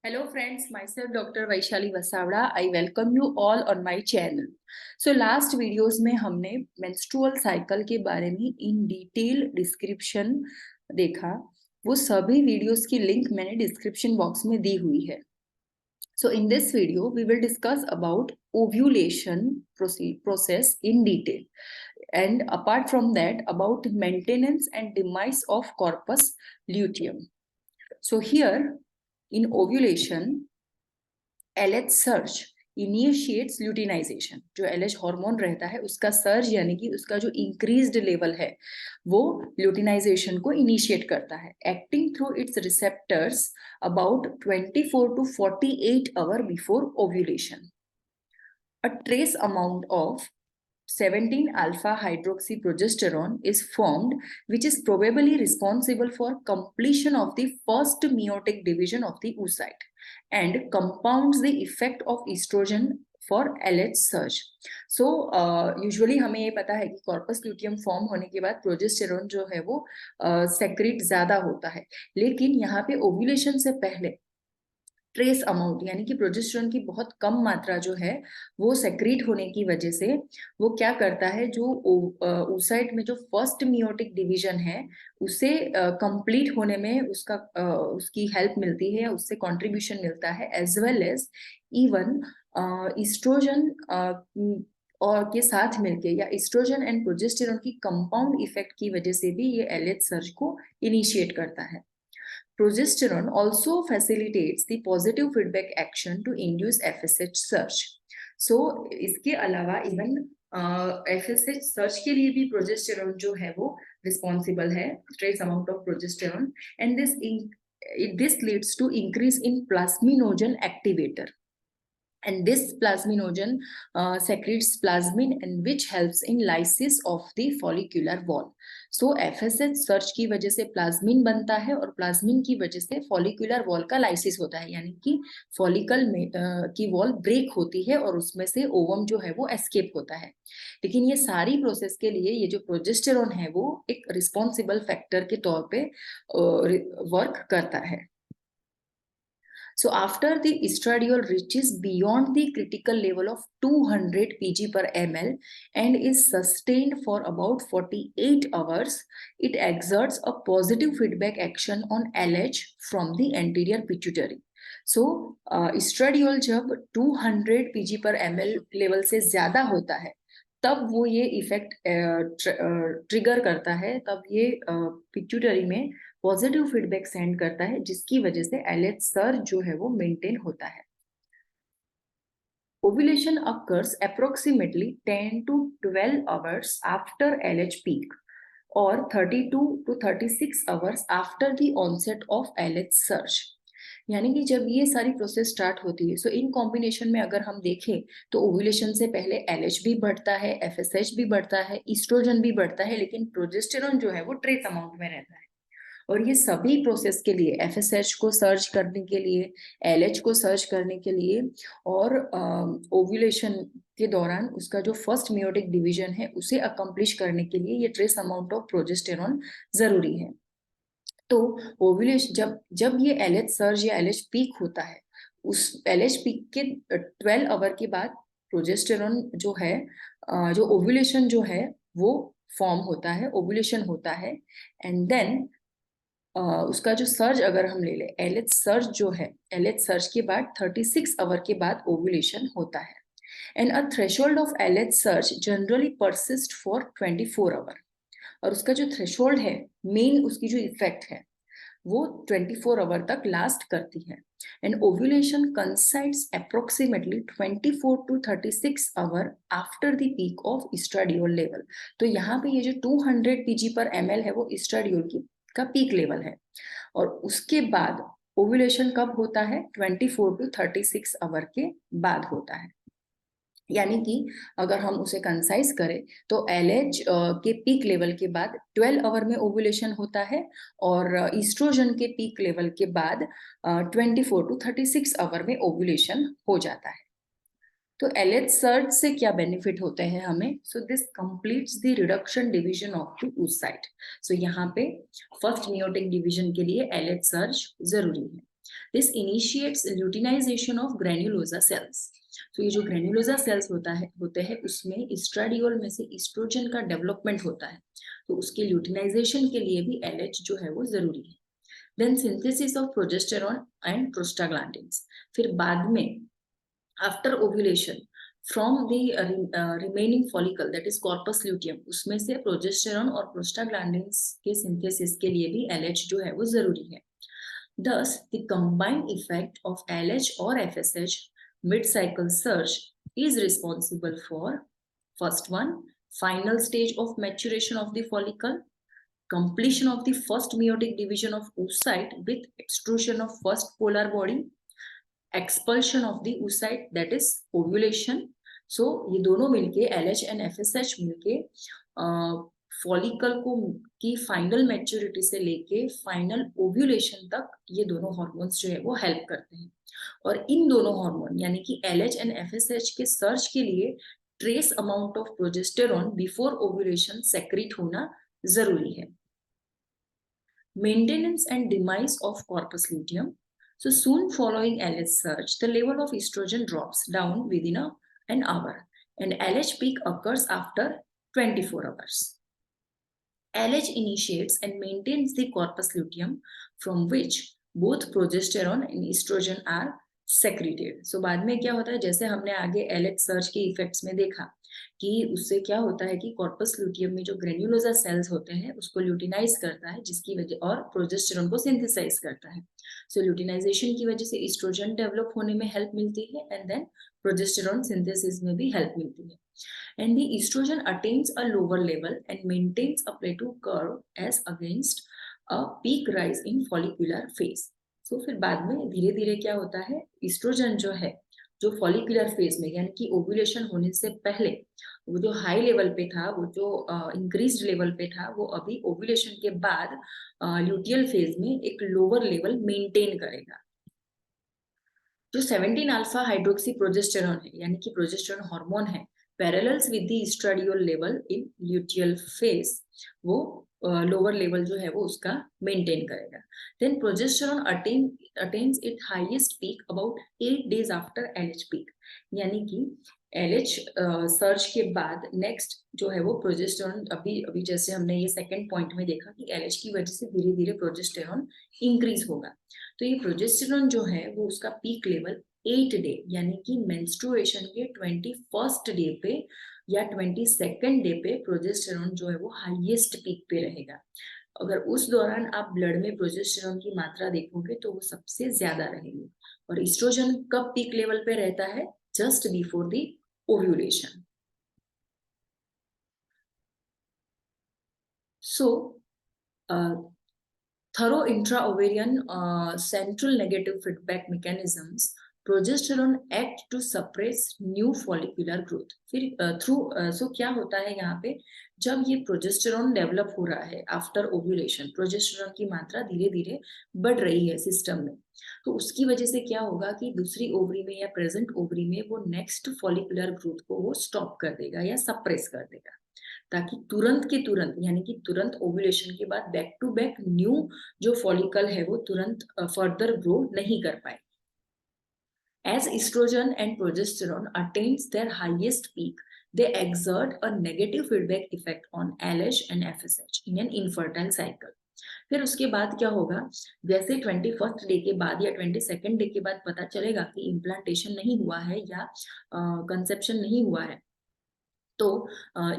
Hello friends, myself Dr. Vaishali Vasavda. I welcome you all on my channel. So last videos में हमने menstrual cycle के बारे में in detail description देखा. वो सभी videos की link मैंने description box में दी हुई है. So in this video we will discuss about ovulation process in detail. And apart from that, about maintenance and demise of corpus luteum. So here in ovulation, LH surge initiates luteinisation. जो LH hormone रहता है उसका surge यानी कि उसका जो increased level है वो ल्यूटिनाइजेशन को इनिशिएट करता है, acting through it's receptors about 24 to 48 hour before ovulation. A trace amount of 17 alpha hydroxyprogesterone is formed, which is probably responsible for completion of the first meiotic division of the oocyte and compounds the effect of estrogen for LH surge. So usually हमें ये पता है कि corpus luteum form होने के बाद progesterone जो है वो सेक्रेट ज्यादा होता है, लेकिन यहाँ पे ओव्यूलेशन से पहले ट्रेस अमाउंट यानी कि प्रोजेस्टेरोन की बहुत कम मात्रा जो है वो सेक्रीट होने की वजह से वो क्या करता है, जो oocyte में जो फर्स्ट मियोटिक डिवीजन है उसे कंप्लीट होने में उसकी हेल्प मिलती है, उससे कंट्रीब्यूशन मिलता है, as well as even estrogen और के साथ मिलके या इस्ट्रोजन एंड प्रोजेस्टेरोन की कंपाउंड इफेक्ट की वजह से भी ये LH सर्ज को इनिशिएट करता है. Progesterone also facilitates the positive feedback action to induce FSH surge. So इसके अलावा इवन FSH सर्च के लिए भी प्रोजेस्टेरोन जो है वो रिस्पॉन्सिबल है, trace amount of progesterone, and this leads to increase in plasminogen activator. And this plasminogen secretes plasmin and which helps in lysis of the follicular wall. So FSH search की वजह से plasmin बनता है और plasmin की वजह से follicular wall का लाइसिस होता है, यानी कि फॉलिकल में की वॉल ब्रेक होती है और उसमें से ओवम जो है वो एस्केप होता है. लेकिन ये सारी प्रोसेस के लिए ये जो प्रोजेस्टेरोन है वो एक रिस्पॉन्सिबल फैक्टर के तौर पे वर्क करता है. So after the estradiol reaches beyond the critical level of 200 pg per ml and is sustained for about 48 hours, it exerts a positive feedback action on LH from the anterior pituitary. So estradiol जब 200 pg per ml level से ज्यादा होता है तब वो ये effect trigger करता है, तब ये पिट्यूटरी में पॉजिटिव फीडबैक सेंड करता है, जिसकी वजह से LH सर्ज जो है वो मेंटेन होता है. Ovulation occurs approximately 10 to 12 hours after LH peak or 32 to 36 hours after the onset of LH surge. यानी कि जब ये सारी प्रोसेस स्टार्ट होती है, सो इन कॉम्बिनेशन में अगर हम देखें तो ओव्यूलेशन से पहले LH भी बढ़ता है, FSH भी बढ़ता है, ईस्ट्रोजन भी बढ़ता है, लेकिन प्रोजेस्टेरोन जो है वो ट्रेस अमाउंट में रहता है. और ये सभी प्रोसेस के लिए FSH को सर्च करने के लिए, LH को सर्च करने के लिए और ओव्यूलेशन के दौरान उसका जो फर्स्ट मियोटिक डिवीजन है उसे अकम्प्लिश करने के लिए ये ट्रेस अमाउंट ऑफ प्रोजेस्टेरोन जरूरी है. तो ओव्यूलेशन जब ये LH सर्ज या LH पीक होता है, उस LH पीक के 12 आवर के बाद प्रोजेस्टेरोन जो है, जो ओव्यूलेशन जो है वो फॉर्म होता है, ओव्यूलेशन होता है, एंड देन उसका जो सर्ज अगर हम ले ले LH सर्ज जो है, LH सर्ज के बाद 36 आवर के बाद ओव्यूलेशन होता है. And a threshold of LH surge generally persist for 24 hour. और उसका जो थ्रेशोल्ड है, मेन उसकी जो इफेक्ट है वो 24 आवर तक लास्ट करती है. And ovulation coincides approximately 24 to 36 hour after the peak of estradiol level. तो यहाँ पे ये जो 200 pg per ml है वो एस्ट्राडियोल की का पीक लेवल है, और उसके बाद ओव्यूलेशन कब होता है, 24 to 36 आवर के बाद होता है. यानी कि अगर हम उसे कंसाइज करें तो LH के पीक लेवल के बाद 12 आवर में ओव्यूलेशन होता है और ईस्ट्रोजन के पीक लेवल के बाद 24 to 36 आवर में ओव्यूलेशन हो जाता है. तो LH सर्ज से क्या बेनिफिट होते हैं हमें, so this completes the reduction division of the oocyte. सो यहाँ पे फर्स्ट मियोटिक डिवीजन के लिए LH सर्ज जरूरी है. This initiates luteinization of granulosa cells. तो ये जो ग्रेन्युलोसा सेल्स होते हैं उसमें इस्ट्राडियोल में से ईस्ट्रोजन का डेवलपमेंट होता है, तो उसके ल्यूटिनाइजेशन के लिए भी LH जो है वो जरूरी है। Then synthesis of progesterone and prostaglandins. फिर बाद में after ovulation from the remaining follicle that is corpus luteum, उसमें से प्रोजेस्टेरॉन और प्रोस्टाग्लैंडिन्स के सिंथेसिस के लिए भी LH जो है वो जरूरी है। Thus, the combined effect of LH or FSH mid-cycle surge is responsible for first one, final stage of maturation of the follicle, completion of the first meiotic division of oocyte with extrusion of first polar body, expulsion of the oocyte that is ovulation. So ये दोनों मिलके LH and FSH मिलके follicle को की final maturity से लेके final ovulation तक ये दोनों हार्मोन्स जो है वो हेल्प करते हैं। और इन दोनों हार्मोन यानी कि LH एंड FSH के सर्च के लिए trace amount of progesterone before ovulation secrete होना जरूरी है। Maintenance and demise of corpus luteum. So soon following LH surge, the level of estrogen drops down within an hour, and LH peak occurs after 24 hours. LH initiates and maintains the corpus luteum from which both progesterone and estrogen are secreted. So बाद में क्या होता है, जैसे हमने आगे LH search के effects में देखा कि उससे क्या होता है कि कॉर्पस ल्यूटियम में जो ग्रेन्युलोसा सेल्स होते हैं उसको ल्यूटिनाइज करता है, जिसकी वजह और प्रोजेस्टेरॉन को सिंथेसाइज करता है। सो ल्यूटिनाइजेशन की वजह से एस्ट्रोजन डेवलप होने में हेल्प मिलती है एंड देन प्रोजेस्टेरॉन सिंथेसिस में भी हेल्प मिलती है। And the estrogen attains a lower level and maintains a plateau curve as against a peak rise in follicular phase. So फिर बाद में धीरे धीरे क्या होता है, एस्ट्रोजन जो है जो फॉलिकुलर फेज में यानी कि ओव्यूलेशन होने से पहले वो जो हाई लेवल पे था, वो जो इंक्रीज्ड लेवल पे था, वो अभी ओव्यूलेशन के बाद ल्यूटियल फेज में एक लोअर लेवल मेंटेन करेगा। जो 17 अल्फा हाइड्रोक्सी प्रोजेस्टेरॉन है यानी कि प्रोजेस्टेरॉन हार्मोन है, parallels with the estradiol level in luteal phase, वो लोअर लेवल जो है वो उसका मेंटेन करेगा। Then progesterone attains it highest peak about 8 days after LH peak, यानी कि LH सर्च के बाद नेक्स्ट जो है वो प्रोजेस्टेरॉन अभी जैसे हमने ये सेकंड पॉइंट में देखा कि LH की वजह से धीरे धीरे प्रोजेस्टेरॉन इंक्रीज होगा। तो ये प्रोजेस्टेरॉन जो है वो उसका पीक लेवल 8 डे यानी कि मेंस्ट्रुएशन के 21st डे पे या 22nd डे पे प्रोजेस्टेरॉन जो है वो हाईएस्ट पीक पे रहेगा। अगर उस दौरान आप ब्लड में प्रोजेस्टेरॉन की मात्रा देखोगे तो वो सबसे ज्यादा रहेगी। और एस्ट्रोजन कब पीक लेवल पे रहता है? Just before the ovulation. So thorough intra-ovarian central negative feedback mechanisms, progesterone act to suppress new follicular growth. फिर सो क्या होता है यहाँ पे, जब ये प्रोजेस्टेरॉन डेवलप हो रहा है आफ्टर ओव्यूलेशन, प्रोजेस्टेरॉन की मात्रा धीरे धीरे बढ़ रही है सिस्टम में, तो उसकी वजह से क्या होगा कि दूसरी ओवरी में या प्रेजेंट ओवरी में वो नेक्स्ट फॉलिकुलर ग्रोथ को वो स्टॉप कर देगा या सप्रेस कर देगा, ताकि तुरंत के तुरंत यानी कि तुरंत ओव्यूलेशन के बाद बैक टू बैक न्यू जो फॉलिकल है वो तुरंत फर्दर ग्रो नहीं कर पाए। As estrogen and progesterone attains their highest peak, they exert a negative feedback effect on LH and FSH in an infertile cycle. फिर उसके बाद क्या होगा, जैसे 21st डे के बाद या 22nd डे के बाद पता चलेगा कि इम्प्लांटेशन नहीं हुआ है या कंसेप्शन नहीं हुआ है, तो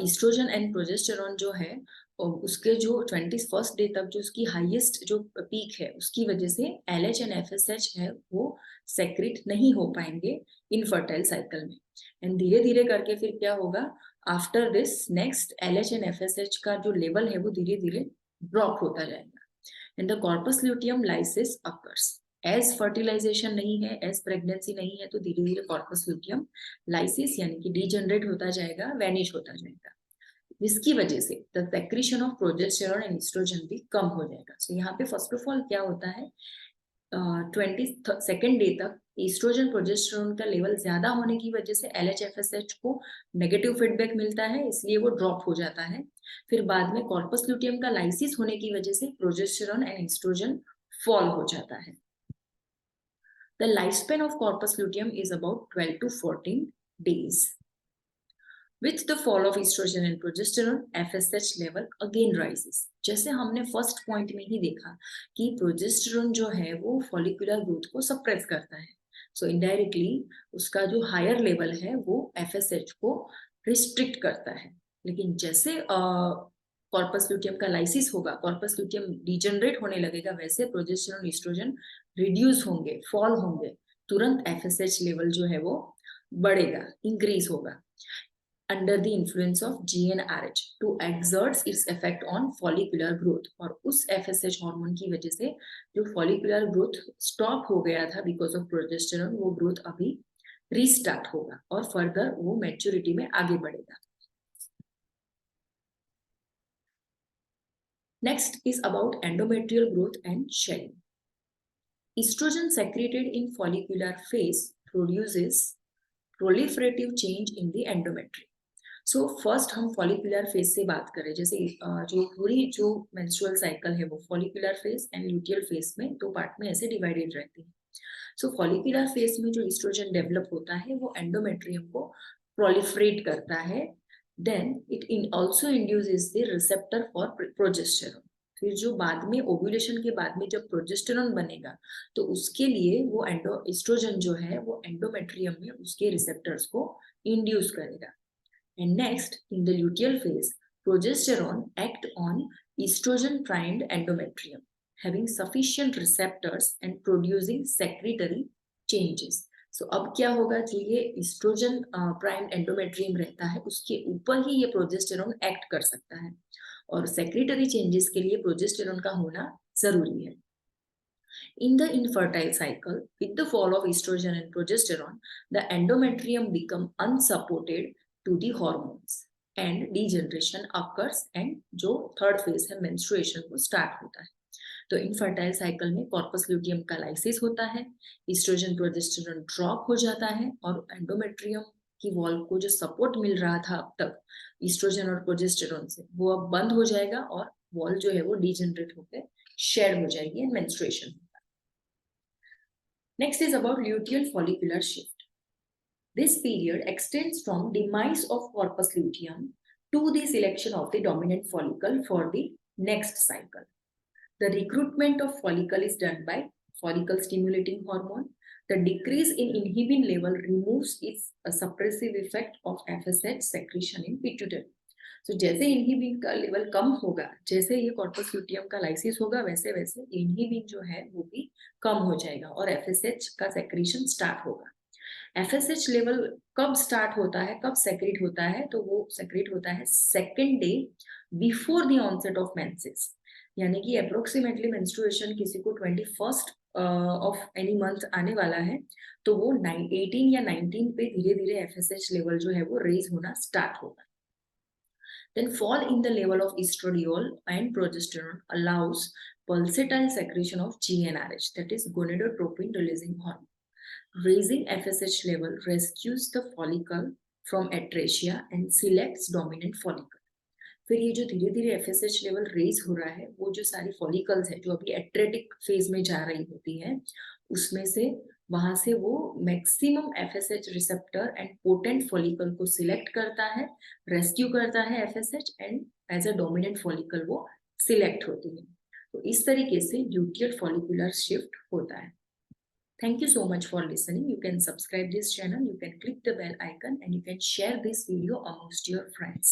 ईस्ट्रोजन एंड प्रोजेस्टेरॉन जो है उसके जो 21st डे तक जो उसकी हाईएस्ट जो पीक है उसकी वजह से LH एंड FSH है वो सेक्रेट नहीं हो पाएंगे इनफर्टाइल साइकिल में। एंड धीरे धीरे करके फिर क्या होगा, after this next LH and FSH का जो लेवल है वो धीरे धीरे ड्रॉप होता जाएगा and the corpus luteum lysis occurs. As fertilization नहीं है, एज प्रेगनेंसी नहीं है, तो धीरे धीरे कॉर्पस ल्यूटियम लाइसिस यानी कि डीजनरेट होता जाएगा, वैनिश होता जाएगा, जिसकी वजह से the secretion of progesterone and estrogen भी कम हो जाएगा। सो यहाँ पे फर्स्ट ऑफ ऑल क्या होता है, 22nd डे तक एस्ट्रोजन प्रोजेस्टेरॉन का लेवल ज्यादा होने की वजह से LH FSH को नेगेटिव फीडबैक मिलता है, इसलिए वो ड्रॉप हो जाता है। फिर बाद में कॉर्पस ल्यूटियम का लाइसिस होने की वजह से प्रोजेस्टेरॉन एंड एस्ट्रोजन फॉल हो जाता है। The lifespan of corpus luteum is about 12 to 14 days. With the fall of estrogen and progesterone, FSH level again rises. जैसे हमने फर्स्ट पॉइंट में ही देखा कि प्रोजेस्टेरोन जो है वो फॉलिकुलर ग्रोथ को सप्रेस करता है, सो इनडायरेक्टली उसका जो हायर लेवल है वो FSH को रिस्ट्रिक्ट करता है. लेकिन जैसे कॉर्पस ल्यूटियम का लाइसिस होगा, कॉर्पस ल्यूटियम डिजेनरेट होने लगेगा, वैसे प्रोजेस्टेरोन एस्ट्रोजन रिड्यूस होंगे, फॉल होंगे, तुरंत FSH लेवल जो है वो बढ़ेगा, इंक्रीज होगा under the influence of GnRH to exerts its effect on follicular growth. और उस FSH हार्मोन की वजह से जो follicular growth stop हो गया था because of progesterone, वो growth अभी restart होगा और further वो maturity में आगे बढ़ेगा. Next is about endometrial growth and shedding. Estrogen secreted in follicular phase produces proliferative change in the endometrium. So first हम फॉलिकुलर फेज से बात करें. जैसे जो पूरी जो मेंस्ट्रुअल साइकिल है वो follicular phase and luteal phase में दो पार्ट में ऐसे डिवाइडेड रहती है. सो फॉलिकुलर फेज में जो एस्ट्रोजन डेवलप होता है वो एंडोमेट्रियम को प्रोलिफरेट करता है. Then it also induces the receptor for progesterone. फिर जो बाद में ओव्यूलेशन के बाद में जब प्रोजेस्टेरोन बनेगा तो उसके लिए वो एस्ट्रोजन जो है वो एंडोमेट्रियम में उसके रिसेप्टर्स को इंड्यूस करेगा. And next, in the luteal phase, progesterone act on estrogen-primed endometrium, having sufficient receptors and producing secretory changes. So अब क्या होगा, जो ये estrogen primed endometrium रहता है उसके ऊपर ही ये progesterone act कर सकता है और secretory changes के लिए progesterone का होना जरूरी है. In the infertile cycle, with the fall of estrogen and progesterone, the endometrium become unsupported to the hormones and degeneration occurs and जो थर्ड फेज है menstruation वो स्टार्ट होता है. तो इनफर्टाइल साइकिल में कॉर्पस ल्यूटियम का लाइसिस होता है, एस्ट्रोजन प्रोजेस्टेरोन ड्रॉप हो जाता है और एंडोमेट्रियम की वॉल को जो सपोर्ट मिल रहा था अब तक एस्ट्रोजन और प्रोजेस्टेरोन से वो अब बंद हो जाएगा और वॉल जो है वो डिजेनरेट होकर शेड हो जाएगी एंड मेंस्ट्रुएशन होगा. Next is about luteal follicular shift. This period extends from demise of corpus luteum to the selection of the dominant follicle for the next cycle. The recruitment of follicle is done by follicle stimulating hormone. The decrease in inhibin level removes its suppressive effect of FSH secretion in pituitary. So जैसे inhibin का level कम होगा, जैसे ये corpus luteum का lysis होगा, वैसे वैसे inhibin जो है वो भी कम हो जाएगा और FSH का secretion start होगा. FSH लेवल कब स्टार्ट होता है, कब सेक्रेट होता है, तो वो सेक्रेट होता है second day before the onset of menses. यानी कि अप्रोक्सीमेटली मेंस्ट्रुएशन किसी को 21st ऑफ एनी मंथ आने वाला है तो वो 18 या 19 पे धीरे धीरे FSH लेवल जो है वो रेज होना स्टार्ट होगा. Then fall in the level of estradiol and progesterone allows pulsatile secretion of GnRH, that is gonadotropin releasing hormone. Raising FSH level rescues the follicle from atresia and selects dominant follicle. फिर ये जो धीरे धीरे FSH level raise हो रहा है वो जो सारी फॉलिकल्स है जो अभी एट्रेटिक फेज में जा रही होती है उसमें से वहां से वो maximum FSH receptor and potent follicle को सिलेक्ट करता है, रेस्क्यू करता है FSH and as a dominant follicle वो सिलेक्ट होती है. तो इस तरीके से ल्यूटियल फॉलिकुलर शिफ्ट होता है. Thank you so much for listening. You can subscribe this channel, you can click the bell icon and you can share this video amongst your friends.